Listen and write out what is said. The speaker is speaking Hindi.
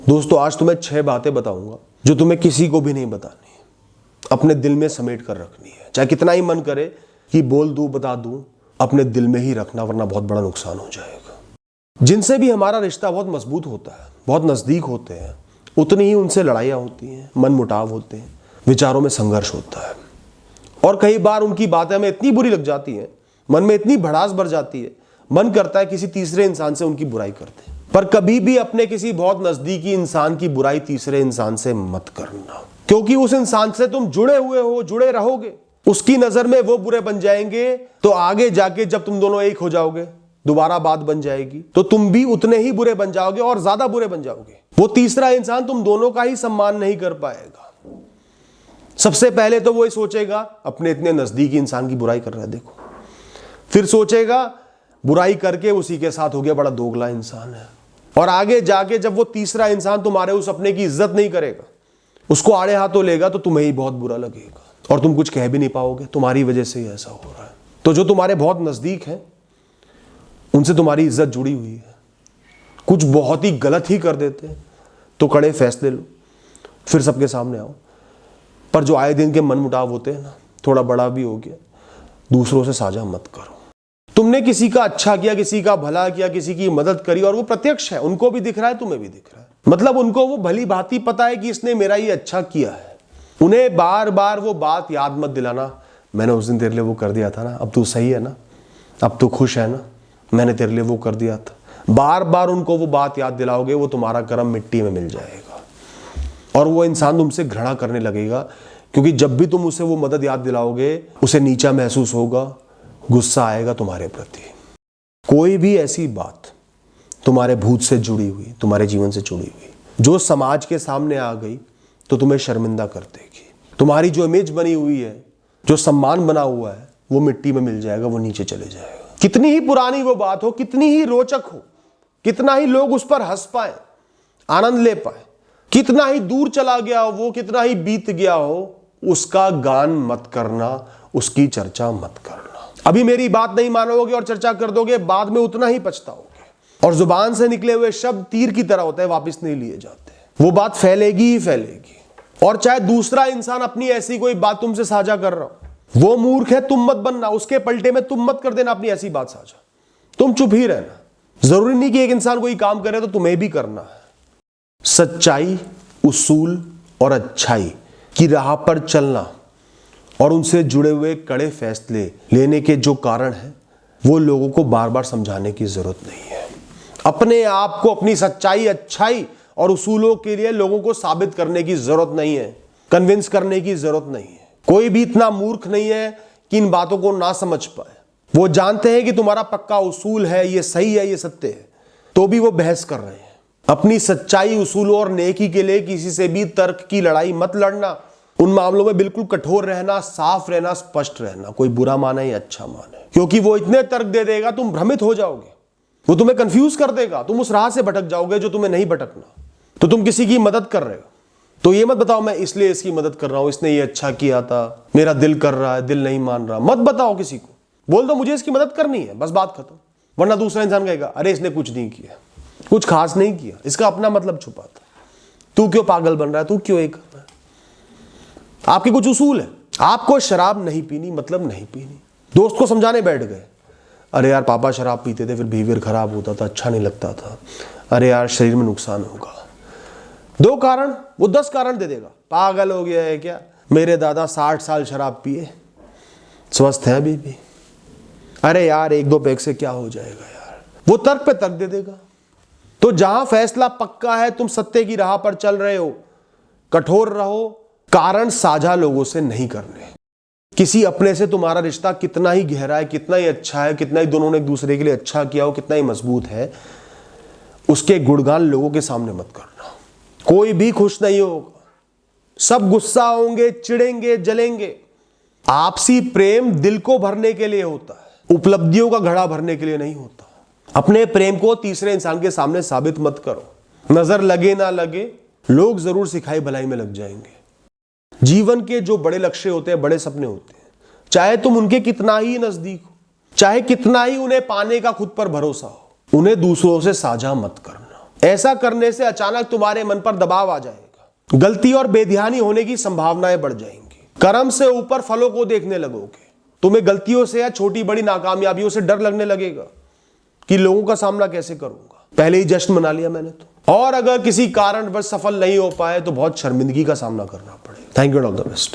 दोस्तों आज तुम्हें 6 बातें बताऊंगा जो तुम्हें किसी को भी नहीं बतानी, अपने दिल में समेट कर रखनी है। चाहे कितना ही मन करे कि बोल दूं बता दूं, अपने दिल में ही रखना, वरना बहुत बड़ा नुकसान हो जाएगा। जिनसे भी हमारा रिश्ता बहुत मजबूत होता है, बहुत नजदीक होते हैं, उतनी ही उनसे लड़ाइयाँ होती हैं, मन मुटाव होते हैं, विचारों में संघर्ष होता है। और कई बार उनकी बातें हमें इतनी बुरी लग जाती हैं, मन में इतनी भड़ास भर जाती है, मन करता है किसी तीसरे इंसान से उनकी बुराई करते। पर कभी भी अपने किसी बहुत नजदीकी इंसान की बुराई तीसरे इंसान से मत करना, क्योंकि उस इंसान से तुम जुड़े हुए हो, जुड़े रहोगे। उसकी नजर में वो बुरे बन जाएंगे तो आगे जाके जब तुम दोनों एक हो जाओगे, दोबारा बात बन जाएगी, तो तुम भी उतने ही बुरे बन जाओगे और ज्यादा बुरे बन जाओगे। वो तीसरा इंसान तुम दोनों का ही सम्मान नहीं कर पाएगा। सबसे पहले तो वो ही सोचेगा अपने इतने नजदीकी इंसान की बुराई कर रहा है देखो, फिर सोचेगा बुराई करके उसी के साथ हो गया, बड़ा दोगला इंसान है। और आगे जाके जब वो तीसरा इंसान तुम्हारे उस अपने की इज्जत नहीं करेगा, उसको आड़े हाथों लेगा, तो तुम्हें ही बहुत बुरा लगेगा और तुम कुछ कह भी नहीं पाओगे, तुम्हारी वजह से ही ऐसा हो रहा है। तो जो तुम्हारे बहुत नजदीक हैं, उनसे तुम्हारी इज्जत जुड़ी हुई है, कुछ बहुत ही गलत ही कर देते हैं तो कड़े फैसले लो, फिर सबके सामने आओ। पर जो आए दिन के मन मुटाव होते हैं ना, थोड़ा बड़ा भी हो गया, दूसरों से साझा मत करो। तुमने किसी का अच्छा किया, किसी का भला किया, किसी की मदद करी, और वो प्रत्यक्ष है, उनको भी दिख रहा है, तुम्हें भी दिख रहा है, मतलब उनको वो भली भांति पता है कि इसने मेरा ये अच्छा किया है। उन्हें बार बार वो बात याद मत दिलाना, मैंने उस दिन तेरे लिए वो कर दिया था ना, अब तू सही है ना, अब तू खुश है ना, मैंने तेरे लिए वो कर दिया था। बार बार उनको वो बात याद दिलाओगे, वो तुम्हारा कर्म मिट्टी में मिल जाएगा और वो इंसान तुमसे घृणा करने लगेगा, क्योंकि जब भी तुम उसे वो मदद याद दिलाओगे, उसे नीचा महसूस होगा, गुस्सा आएगा तुम्हारे प्रति। कोई भी ऐसी बात तुम्हारे भूत से जुड़ी हुई, तुम्हारे जीवन से जुड़ी हुई, जो समाज के सामने आ गई तो तुम्हें शर्मिंदा कर देगी। तुम्हारी जो इमेज बनी हुई है, जो सम्मान बना हुआ है, वो मिट्टी में मिल जाएगा, वो नीचे चले जाएगा। कितनी ही पुरानी वो बात हो, कितनी ही रोचक हो, कितना ही लोग उस पर हंस पाए, आनंद ले पाए, कितना ही दूर चला गया हो वो, कितना ही बीत गया हो, उसका गान मत करना, उसकी चर्चा मत करना। अभी मेरी बात नहीं मानोगे और चर्चा कर दोगे, बाद में उतना ही पछताओगे। और जुबान से निकले हुए शब्द तीर की तरह होते हैं, वापस नहीं लिए जाते। वो बात फैलेगी ही फैलेगी। और चाहे दूसरा इंसान अपनी ऐसी कोई बात तुमसे साझा कर रहा हो, वो मूर्ख है, तुम मत बनना, उसके पलटे में तुम मत कर देना अपनी ऐसी बात साझा, तुम चुप ही रहना। जरूरी नहीं कि एक इंसान कोई काम करे तो तुम्हें भी करना है। सच्चाई, उसूल और अच्छाई की राह पर चलना और उनसे जुड़े हुए कड़े फैसले लेने के जो कारण हैं, वो लोगों को बार बार समझाने की जरूरत नहीं है। अपने आप को अपनी सच्चाई, अच्छाई और उसूलों के लिए लोगों को साबित करने की जरूरत नहीं है, कन्विंस करने की जरूरत नहीं है। कोई भी इतना मूर्ख नहीं है कि इन बातों को ना समझ पाए। वो जानते हैं कि तुम्हारा पक्का उसूल है, ये सही है, ये सत्य है, तो भी वो बहस कर रहे हैं। अपनी सच्चाई, उसूलों और नेकी के लिए किसी से भी तर्क की लड़ाई मत लड़ना। उन मामलों में बिल्कुल कठोर रहना, साफ रहना, स्पष्ट रहना, कोई बुरा माने या अच्छा माने, क्योंकि वो इतने तर्क दे देगा तुम भ्रमित हो जाओगे, वो तुम्हें कंफ्यूज कर देगा, तुम उस राह से भटक जाओगे जो तुम्हें नहीं भटकना। तो तुम किसी की मदद कर रहे हो तो ये मत बताओ मैं इसलिए इसकी मदद कर रहा हूं, इसने ये अच्छा किया था, मेरा दिल कर रहा है, दिल नहीं मान रहा। मत बताओ किसी को, बोल दो मुझे इसकी मदद करनी है, बस बात खत्म। वरना दूसरा इंसान कहेगा अरे इसने कुछ नहीं किया, कुछ खास नहीं किया, इसका अपना मतलब छुपा था, तू क्यों पागल बन रहा है, तू क्यों एक। आपके कुछ उसूल है, आपको शराब नहीं पीनी मतलब नहीं पीनी। दोस्त को समझाने बैठ गए, अरे यार पापा शराब पीते थे, फिर बिहेवियर खराब होता था, अच्छा नहीं लगता था, अरे यार शरीर में नुकसान होगा। 2 कारण, वो 10 कारण दे देगा। पागल हो गया है क्या, मेरे दादा 60 साल शराब पिए, स्वस्थ है अभी भी, अरे यार 1-2 पैक से क्या हो जाएगा यार, वो तर्क पे तर्क दे देगा। तो जहां फैसला पक्का है, तुम सत्य की राह पर चल रहे हो, कठोर रहो, कारण साझा लोगों से नहीं करने। किसी अपने से तुम्हारा रिश्ता कितना ही गहरा है, कितना ही अच्छा है, कितना ही दोनों ने एक दूसरे के लिए अच्छा किया हो, कितना ही मजबूत है, उसके गुणगान लोगों के सामने मत करना। कोई भी खुश नहीं होगा, सब गुस्सा होंगे, चिढ़ेंगे, जलेंगे। आपसी प्रेम दिल को भरने के लिए होता है, उपलब्धियों का घड़ा भरने के लिए नहीं होता। अपने प्रेम को तीसरे इंसान के सामने साबित मत करो। नजर लगे ना लगे, लोग जरूर सिखाई भलाई में लग जाएंगे। जीवन के जो बड़े लक्ष्य होते हैं, बड़े सपने होते हैं, चाहे तुम उनके कितना ही नजदीक हो, चाहे कितना ही उन्हें पाने का खुद पर भरोसा हो, उन्हें दूसरों से साझा मत करना। ऐसा करने से अचानक तुम्हारे मन पर दबाव आ जाएगा, गलती और बेध्यानी होने की संभावनाएं बढ़ जाएंगी, कर्म से ऊपर फलों को देखने लगोगे, तुम्हें गलतियों से या छोटी बड़ी नाकामयाबियों से डर लगने लगेगा कि लोगों का सामना कैसे करूंगा, पहले ही जश्न मना लिया मैंने तो। और अगर किसी कारणवश सफल नहीं हो पाए तो बहुत शर्मिंदगी का सामना करना पड़ेगा। Thank you, all the best.